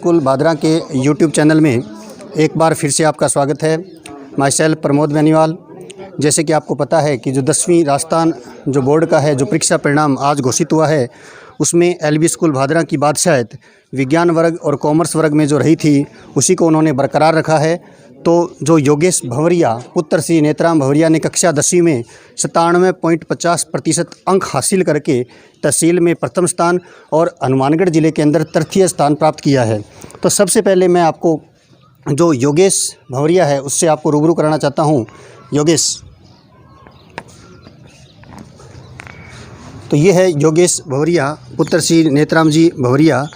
School Bhadra के YouTube channel में एक बार फिर से आपका स्वागत है। My self Pramod Beniwal. जैसे कि आपको पता है कि जो 10वीं राजस्थान जो बोर्ड का है जो परीक्षा परिणाम आज घोषित हुआ है, उसमें एलबी स्कूल भादरा की बादशाहत विज्ञान वर्ग और कॉमर्स वर्ग में जो रही थी उसी को उन्होंने बरकरार रखा है। तो जो योगेश भंवरिया पुत्र श्री नेत्राम भंवरिया ने कक्षा 10वीं में 97.50% अंक हासिल करके तहसील में प्रथम स्थान और हनुमानगढ़ ज़िले के अंदर तृतीय स्थान प्राप्त किया है। तो सबसे पहले मैं आपको जो योगेश भंवरिया है उससे आपको रूबरू कराना चाहता हूँ। योगेश, तो ये है योगेश भंवरिया पुत्र श्री नेत्राम जी भंवरिया,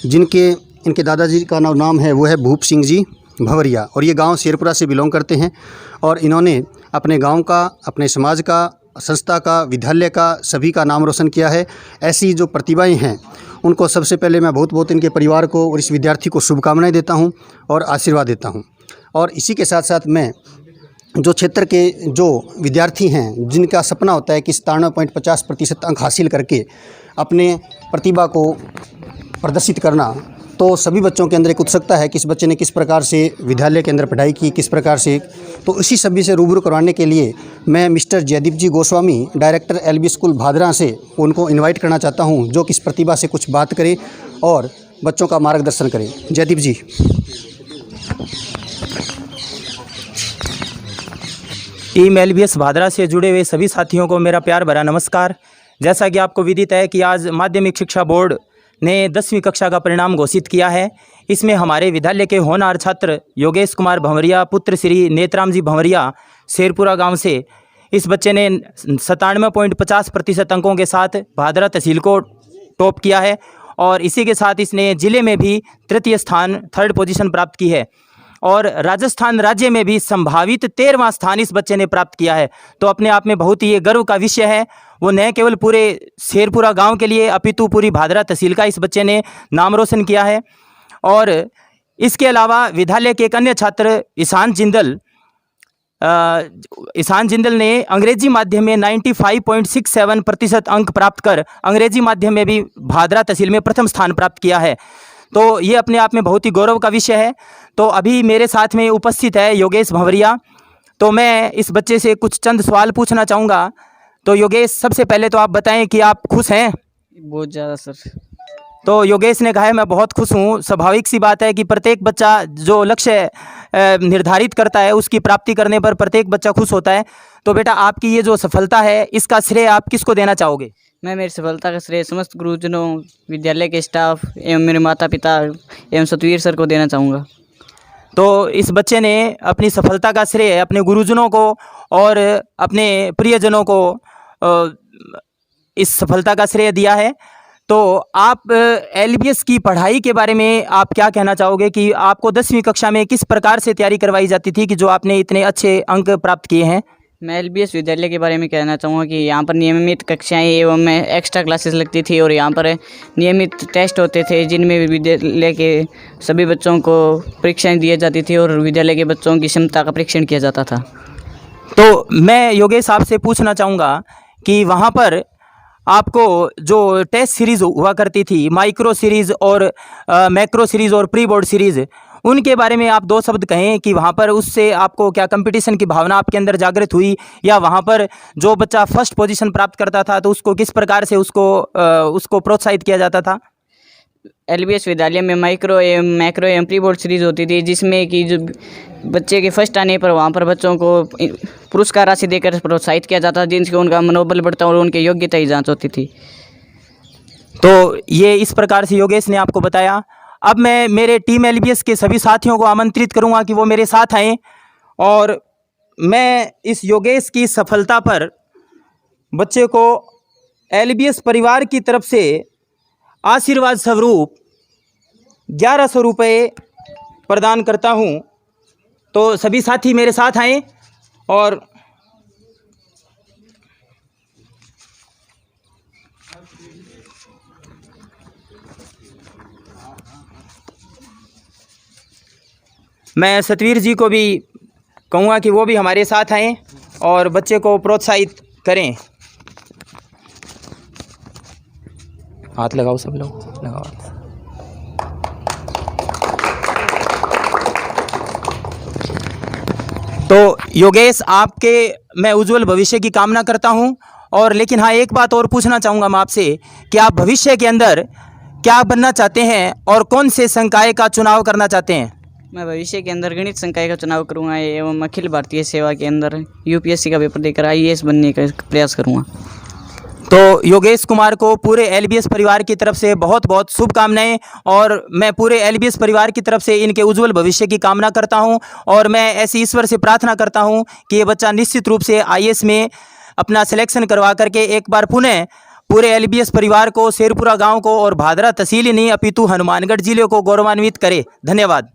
इनके दादाजी का नाम है वो है भूप सिंह जी भंवरिया और ये गांव शेरपुरा से बिलोंग करते हैं। और इन्होंने अपने गांव का, अपने समाज का, संस्था का, विद्यालय का, सभी का नाम रोशन किया है। ऐसी जो प्रतिभाएं हैं उनको सबसे पहले मैं बहुत बहुत इनके परिवार को और इस विद्यार्थी को शुभकामनाएं देता हूं और आशीर्वाद देता हूं। और इसी के साथ साथ मैं जो क्षेत्र के जो विद्यार्थी हैं जिनका सपना होता है कि 97.50% अंक हासिल करके अपने प्रतिभा को प्रदर्शित करना, तो सभी बच्चों के अंदर एक उत्सुकता है कि इस बच्चे ने किस प्रकार से विद्यालय के अंदर पढ़ाई की, किस प्रकार से। तो इसी सभी से रूबरू करवाने के लिए मैं mister Jaideep ji Goswami, director LB school Bhadra से उनको इनवाइट करना चाहता हूं, जो कि इस प्रतिभा से कुछ बात करें और बच्चों का मार्गदर्शन करें। जयदीप जी। टीम एलबीएस भादरा से जुड़े हुए सभी साथियों को मेरा प्यार भरा नमस्कार। जैसा कि आपको विदित है कि आज माध्यमिक शिक्षा बोर्ड ने 10वीं कक्षा का परिणाम घोषित किया है। इसमें हमारे विद्यालय के होनहार छात्र योगेश कुमार भंवरिया पुत्र श्री नेत्राम जी भंवरिया शेरपुरा गांव से, इस बच्चे ने 97.50% अंकों के साथ भादरा तहसील को टॉप किया है और इसी के साथ इसने ज़िले में भी तृतीय स्थान, थर्ड पोजीशन प्राप्त की है और राजस्थान राज्य में भी संभावित 13वां स्थान इस बच्चे ने प्राप्त किया है। तो अपने आप में बहुत ही ये गर्व का विषय है। वो न केवल पूरे शेरपुरा गांव के लिए अपितु पूरी भादरा तहसील का इस बच्चे ने नाम रोशन किया है। और इसके अलावा विद्यालय के एक अन्य छात्र ईशान जिंदल ने अंग्रेजी माध्यम में 95.67% अंक प्राप्त कर अंग्रेजी माध्यम में भी भादरा तहसील में प्रथम स्थान प्राप्त किया है। तो ये अपने आप में बहुत ही गौरव का विषय है। तो अभी मेरे साथ में उपस्थित है योगेश भंवरिया। तो मैं इस बच्चे से कुछ चंद सवाल पूछना चाहूँगा। तो योगेश, सबसे पहले तो आप बताएं कि आप खुश हैं? बहुत ज़्यादा सर। तो योगेश ने कहा है मैं बहुत खुश हूँ। स्वाभाविक सी बात है कि प्रत्येक बच्चा जो लक्ष्य निर्धारित करता है उसकी प्राप्ति करने पर प्रत्येक बच्चा खुश होता है। तो बेटा, आपकी ये जो सफलता है इसका श्रेय आप किसको देना चाहोगे? मैं मेरी सफलता का श्रेय समस्त गुरुजनों, विद्यालय के स्टाफ एवं मेरे माता पिता एवं सतवीर सर को देना चाहूँगा। तो इस बच्चे ने अपनी सफलता का श्रेय अपने गुरुजनों को और अपने प्रियजनों को इस सफलता का श्रेय दिया है। तो आप एलबीएस की पढ़ाई के बारे में आप क्या कहना चाहोगे कि आपको 10वीं कक्षा में किस प्रकार से तैयारी करवाई जाती थी कि जो आपने इतने अच्छे अंक प्राप्त किए हैं? मैं एलबीएस विद्यालय के बारे में कहना चाहूँगा कि यहाँ पर नियमित कक्षाएं एवं एक्स्ट्रा क्लासेस लगती थी और यहाँ पर नियमित टेस्ट होते थे जिनमें विद्यालय के सभी बच्चों को परीक्षाएं दी जाती थी और विद्यालय के बच्चों की क्षमता का परीक्षण किया जाता था। तो मैं योगेश आपसे पूछना चाहूँगा कि वहाँ पर आपको जो टेस्ट सीरीज़ हुआ करती थी, माइक्रो सीरीज़ और मैक्रो सीरीज़ और प्री बोर्ड सीरीज़, उनके बारे में आप 2 शब्द कहें कि वहाँ पर उससे आपको क्या कंपटीशन की भावना आपके अंदर जागृत हुई, या वहाँ पर जो बच्चा फर्स्ट पोजीशन प्राप्त करता था तो उसको किस प्रकार से उसको प्रोत्साहित किया जाता था? एलबीएस विद्यालय में माइक्रो एवं मैक्रो एवं प्री बोर्ड सीरीज़ होती थी जिसमें कि जो बच्चे के फर्स्ट आने पर वहाँ पर बच्चों को पुरस्कार राशि देकर प्रोत्साहित किया जाता जिनसे उनका मनोबल बढ़ता और उनकी योग्यता की जाँच होती थी। तो ये इस प्रकार से योगेश ने आपको बताया। अब मैं मेरे टीम एलबीएस के सभी साथियों को आमंत्रित करूंगा कि वो मेरे साथ आएं और मैं इस योगेश की सफलता पर बच्चे को एलबीएस परिवार की तरफ से आशीर्वाद स्वरूप 1100 रुपये प्रदान करता हूं। तो सभी साथी मेरे साथ आएं और मैं सतवीर जी को भी कहूँगा कि वो भी हमारे साथ आएं और बच्चे को प्रोत्साहित करें। हाथ लगाओ, सब लोग लगाओ हाथ। तो योगेश, आपके मैं उज्जवल भविष्य की कामना करता हूं। और लेकिन हाँ, एक बात और पूछना चाहूँगा मैं आपसे कि आप भविष्य के अंदर क्या बनना चाहते हैं और कौन से संकाय का चुनाव करना चाहते हैं? मैं भविष्य के अंदर गणित संकाय का चुनाव करूँगा एवं अखिल भारतीय सेवा के अंदर यूपीएससी का पेपर देकर आईएएस बनने का प्रयास करूँगा। तो योगेश कुमार को पूरे एलबीएस परिवार की तरफ से बहुत बहुत शुभकामनाएं, और मैं पूरे एलबीएस परिवार की तरफ से इनके उज्जवल भविष्य की कामना करता हूं। और मैं ऐसी ईश्वर से प्रार्थना करता हूं कि ये बच्चा निश्चित रूप से आईएएस में अपना सिलेक्शन करवा करके एक बार पुनः पूरे एलबीएस परिवार को, शेरपुरा गांव को और भादरा तहसील ही नहीं अपितु हनुमानगढ़ जिले को गौरवान्वित करे। धन्यवाद।